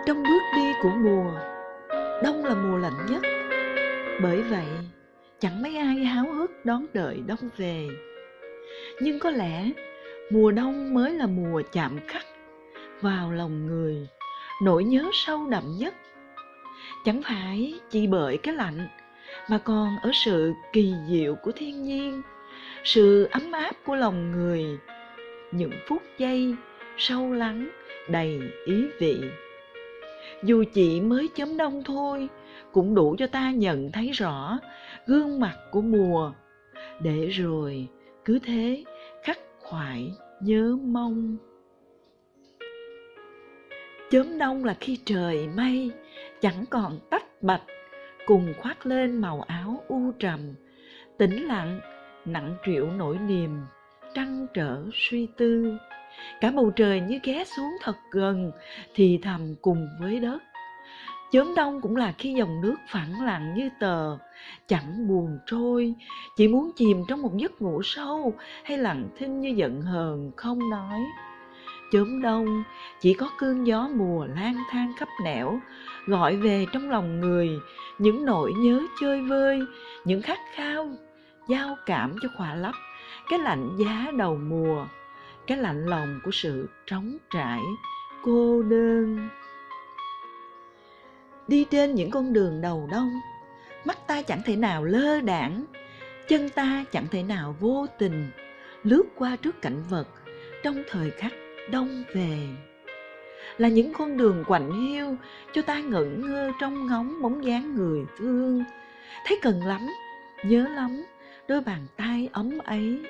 Trong bước đi của mùa, đông là mùa lạnh nhất. Bởi vậy, chẳng mấy ai háo hức đón đợi đông về. Nhưng có lẽ mùa đông mới là mùa chạm khắc vào lòng người, nỗi nhớ sâu đậm nhất. Chẳng phải chỉ bởi cái lạnh, mà còn ở sự kỳ diệu của thiên nhiên, sự ấm áp của lòng người, những phút giây sâu lắng đầy ý vị. Dù chỉ mới chớm đông thôi, cũng đủ cho ta nhận thấy rõ gương mặt của mùa, để rồi cứ thế khắc khoải nhớ mong. Chớm đông là khi trời mây chẳng còn tách bạch, cùng khoác lên màu áo u trầm, tĩnh lặng nặng trĩu nỗi niềm trăn trở suy tư. Cả bầu trời như ghé xuống thật gần, thì thầm cùng với đất. Chớm đông cũng là khi dòng nước phẳng lặng như tờ, chẳng buồn trôi, chỉ muốn chìm trong một giấc ngủ sâu, hay lặng thinh như giận hờn không nói. Chớm đông chỉ có cơn gió mùa lang thang khắp nẻo, gọi về trong lòng người những nỗi nhớ chơi vơi, những khát khao giao cảm cho khỏa lấp cái lạnh giá đầu mùa, cái lạnh lòng của sự trống trải, cô đơn. Đi trên những con đường đầu đông, mắt ta chẳng thể nào lơ đãng, chân ta chẳng thể nào vô tình lướt qua trước cảnh vật trong thời khắc đông về. Là những con đường quạnh hiu cho ta ngẩn ngơ trông ngóng bóng dáng người thương, thấy cần lắm, nhớ lắm đôi bàn tay ấm ấy.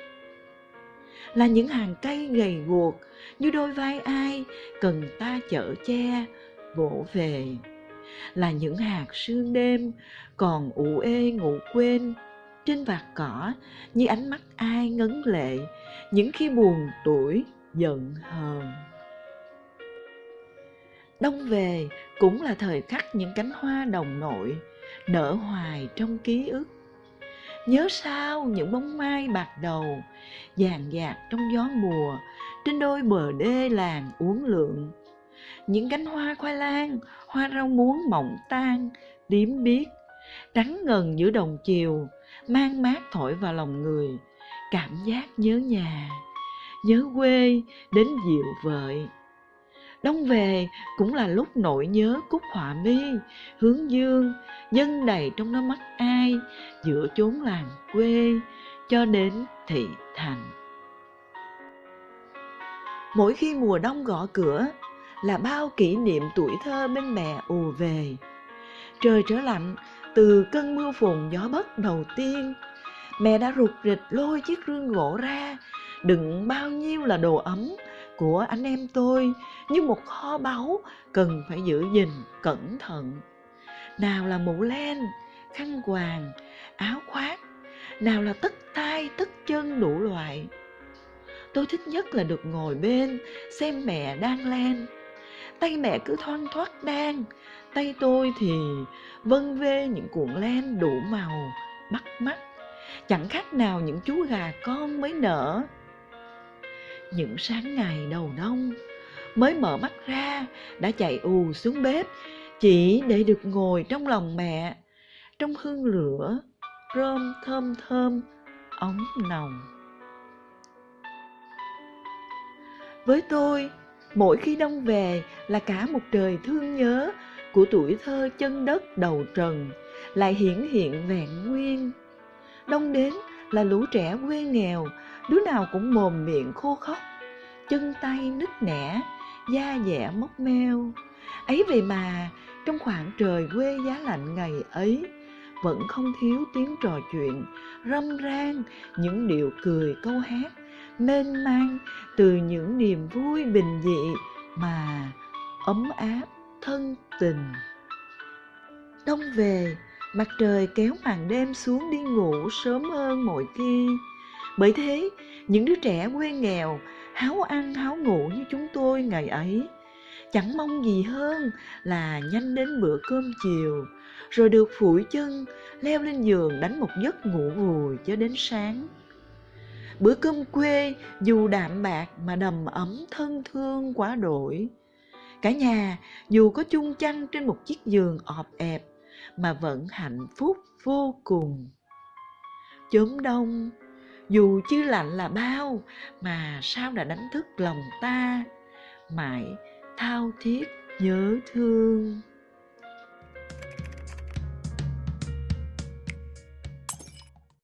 Là những hàng cây gầy guộc như đôi vai ai cần ta chở che vỗ về. Là những hạt sương đêm còn ủ ê ngủ quên trên vạt cỏ, như ánh mắt ai ngấn lệ những khi buồn tuổi giận hờn. Đông về cũng là thời khắc những cánh hoa đồng nội nở hoài trong ký ức. Nhớ sao những bóng mai bạc đầu vàng dạt trong gió mùa trên đôi bờ đê làng uốn lượn. Những cánh hoa khoai lang, hoa rau muống mọng tan, tím biếc, trắng ngần giữa đồng chiều, mang mát thổi vào lòng người cảm giác nhớ nhà, nhớ quê đến dịu vợi. Đông về cũng là lúc nỗi nhớ cúc họa mi, hướng dương, dâng đầy trong đôi mắt ai giữa chốn làng quê cho đến thị thành. Mỗi khi mùa đông gõ cửa là bao kỷ niệm tuổi thơ bên bè ùa về. Trời trở lạnh từ cơn mưa phùn gió bấc đầu tiên, mẹ đã rục rịch lôi chiếc rương gỗ ra, đựng bao nhiêu là đồ ấm của anh em tôi như một kho báu cần phải giữ gìn cẩn thận. Nào là mũ len, khăn quàng, áo khoác, nào là tất tay tất chân đủ loại. Tôi thích nhất là được ngồi bên xem mẹ đan len. Tay mẹ cứ thoăn thoắt đan, tay tôi thì vân vê những cuộn len đủ màu bắt mắt, chẳng khác nào những chú gà con mới nở. Những sáng ngày đầu đông, mới mở mắt ra đã chạy ù xuống bếp, chỉ để được ngồi trong lòng mẹ, trong hương lửa rơm thơm thơm ấm nồng. Với tôi, mỗi khi đông về là cả một trời thương nhớ của tuổi thơ chân đất đầu trần lại hiển hiện vẹn nguyên. Đông đến là lũ trẻ quê nghèo, đứa nào cũng mồm miệng khô khóc, chân tay nứt nẻ, da dẻ mốc meo. Ấy vậy mà trong khoảng trời quê giá lạnh ngày ấy, vẫn không thiếu tiếng trò chuyện râm ran, những điệu cười câu hát mênh mang từ những niềm vui bình dị mà ấm áp thân tình. Đông về, mặt trời kéo màn đêm xuống đi ngủ sớm hơn mọi khi. Bởi thế, những đứa trẻ quê nghèo háo ăn háo ngủ như chúng tôi ngày ấy chẳng mong gì hơn là nhanh đến bữa cơm chiều, rồi được phủi chân leo lên giường đánh một giấc ngủ vùi cho đến sáng. Bữa cơm quê dù đạm bạc mà đầm ấm thân thương quá đổi. Cả nhà dù có chung chăn trên một chiếc giường ọp ẹp mà vẫn hạnh phúc vô cùng. Chớm đông, dù chưa lạnh là bao mà sao đã đánh thức lòng ta, mãi thao thiết nhớ thương.